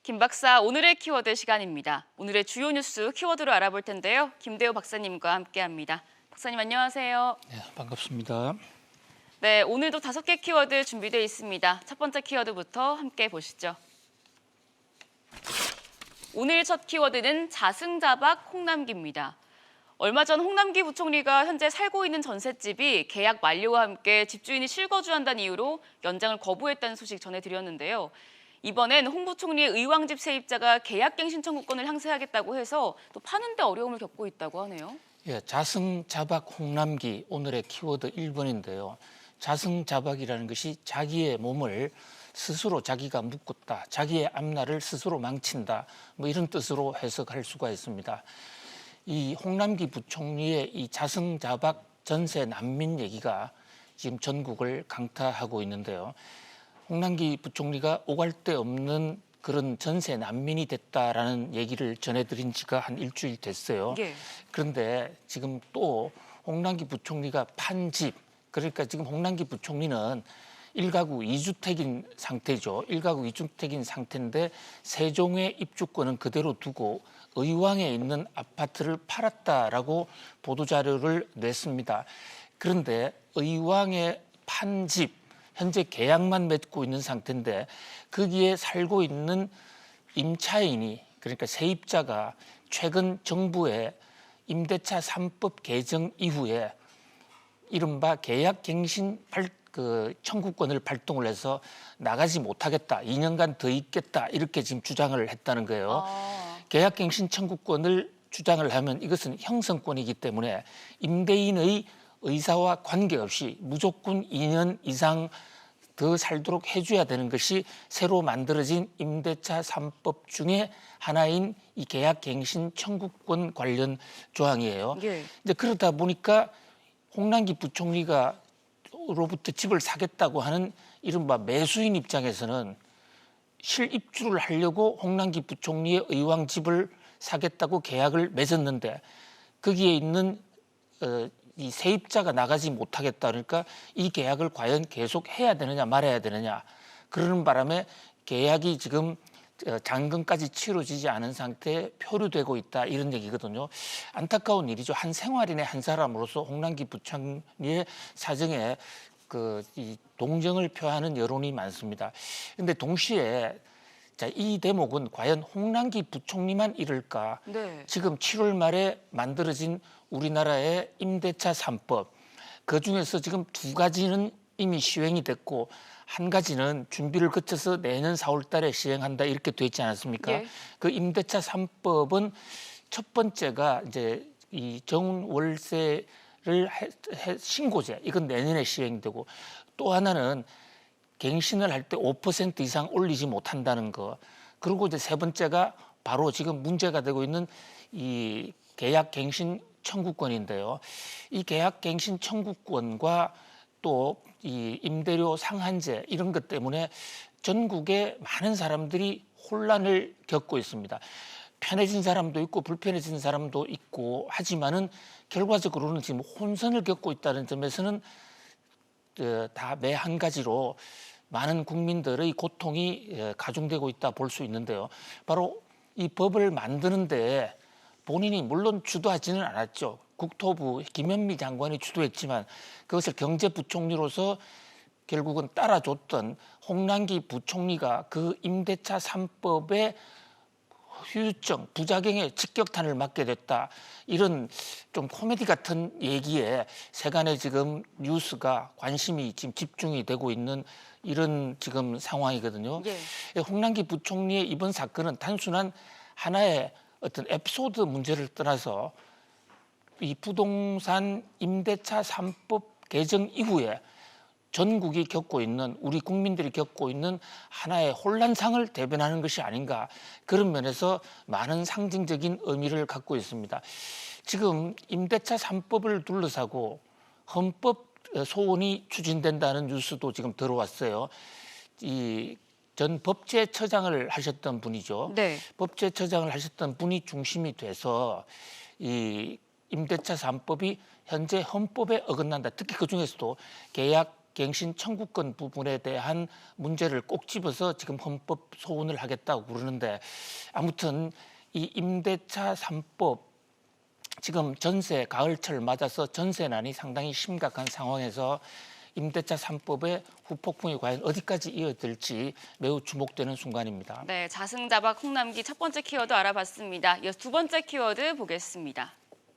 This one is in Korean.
김 박사, 오늘의 키워드 시간입니다. 오늘의 주요 뉴스 키워드로 알아볼 텐데요. 김대호 박사님과 함께합니다. 박사님 안녕하세요. 네, 반갑습니다. 네, 오늘도 5개 키워드 준비되어 있습니다. 첫 번째 키워드부터 함께 보시죠. 오늘 첫 키워드는 자승자박 홍남기입니다. 얼마 전 홍남기 부총리가 현재 살고 있는 전셋집이 계약 만료와 함께 집주인이 실거주한다는 이유로 연장을 거부했다는 소식 전해드렸는데요. 이번엔 홍 부총리의 의왕집 세입자가 계약갱신 청구권을 행사하겠다고 해서 또 파는데 어려움을 겪고 있다고 하네요. 예, 자승자박 홍남기 오늘의 키워드 1번인데요. 자승자박이라는 것이 자기의 몸을 스스로 자기가 묶었다, 자기의 앞날을 스스로 망친다, 뭐 이런 뜻으로 해석할 수가 있습니다. 이 홍남기 부총리의 이 자승자박 전세 난민 얘기가 지금 전국을 강타하고 있는데요. 홍남기 부총리가 오갈 데 없는 그런 전세 난민이 됐다라는 얘기를 전해드린 지가 한 일주일 됐어요. 예. 그런데 지금 또 홍남기 부총리가 판 집, 그러니까 지금 홍남기 부총리는 1가구 2주택인 상태죠. 1가구 2주택인 상태인데 세종의 입주권은 그대로 두고 의왕에 있는 아파트를 팔았다라고 보도자료를 냈습니다. 그런데 의왕에 판 집, 현재 계약만 맺고 있는 상태인데 거기에 살고 있는 임차인이, 그러니까 세입자가 최근 정부의 임대차 3법 개정 이후에 이른바 계약갱신 청구권을 발동을 해서 나가지 못하겠다, 2년간 더 있겠다, 이렇게 지금 주장을 했다는 거예요. 계약갱신 청구권을 주장을 하면 이것은 형성권이기 때문에 임대인의 의사와 관계없이 무조건 2년 이상 더 살도록 해줘야 되는 것이 새로 만들어진 임대차 3법 중에 하나인 이 계약갱신 청구권 관련 조항이에요. 예. 이제 그러다 보니까 홍남기 부총리가 로부터 집을 사겠다고 하는 이른바 매수인 입장에서는 실입주를 하려고 홍남기 부총리의 의왕 집을 사겠다고 계약을 맺었는데 거기에 있는 이 세입자가 나가지 못하겠다, 그러니까 이 계약을 과연 계속 해야 되느냐 말아야 되느냐, 그러는 바람에 계약이 지금 잔금까지 치러지지 않은 상태에 표류되고 있다, 이런 얘기거든요. 안타까운 일이죠. 한 생활인의 한 사람으로서 홍남기 부총리의 사정에 이 동정을 표하는 여론이 많습니다. 그런데 동시에 이 대목은 과연 홍남기 부총리만 이럴까? 네. 지금 7월 말에 만들어진 우리나라의 임대차 3법, 그중에서 지금 2가지는 이미 시행이 됐고 한 가지는 준비를 거쳐서 내년 4월 달에 시행한다, 이렇게 돼 있지 않았습니까? 예. 그 임대차 3법은 첫 번째가 이제 이 정월세를 신고제, 이건 내년에 시행되고, 또 하나는 갱신을 할 때 5% 이상 올리지 못한다는 거. 그리고 이제 세 번째가 바로 지금 문제가 되고 있는 이 계약갱신 청구권인데요. 이 계약갱신 청구권과 또 이 임대료 상한제, 이런 것 때문에 전국에 많은 사람들이 혼란을 겪고 있습니다. 편해진 사람도 있고 불편해진 사람도 있고 하지만은 결과적으로는 지금 혼선을 겪고 있다는 점에서는 다 매 한 가지로 많은 국민들의 고통이 가중되고 있다 볼 수 있는데요. 바로 이 법을 만드는데 본인이 물론 주도하지는 않았죠. 국토부 김현미 장관이 주도했지만 그것을 경제부총리로서 결국은 따라줬던 홍남기 부총리가 그 임대차 3법의 후유증, 부작용에 직격탄을 맞게 됐다, 이런 좀 코미디 같은 얘기에 세간의 지금 뉴스가 관심이 지금 집중이 되고 있는 이런 지금 상황이거든요. 예. 홍남기 부총리의 이번 사건은 단순한 하나의 어떤 에피소드 문제를 떠나서 이 부동산 임대차 3법 개정 이후에 전국이 겪고 있는, 우리 국민들이 겪고 있는 하나의 혼란상을 대변하는 것이 아닌가, 그런 면에서 많은 상징적인 의미를 갖고 있습니다. 지금 임대차 3법을 둘러싸고 헌법 소원이 추진된다는 뉴스도 지금 들어왔어요. 이 전 법제처장을 하셨던 분이죠. 네. 법제처장을 하셨던 분이 중심이 돼서 이 임대차 3법이 현재 헌법에 어긋난다. 특히 그중에서도 계약 갱신 청구권 부분에 대한 문제를 꼭 집어서 지금 헌법 소원을 하겠다고 그러는데 아무튼 이 임대차 3법 지금 전세 가을철 맞아서 전세난이 상당히 심각한 상황에서 임대차 3법의 후폭풍이 과연 어디까지 이어질지 매우 주목되는 순간입니다. 네, 자승자박 홍남기 첫 번째 키워드 알아봤습니다. 이어서 두 번째 키워드 보겠습니다.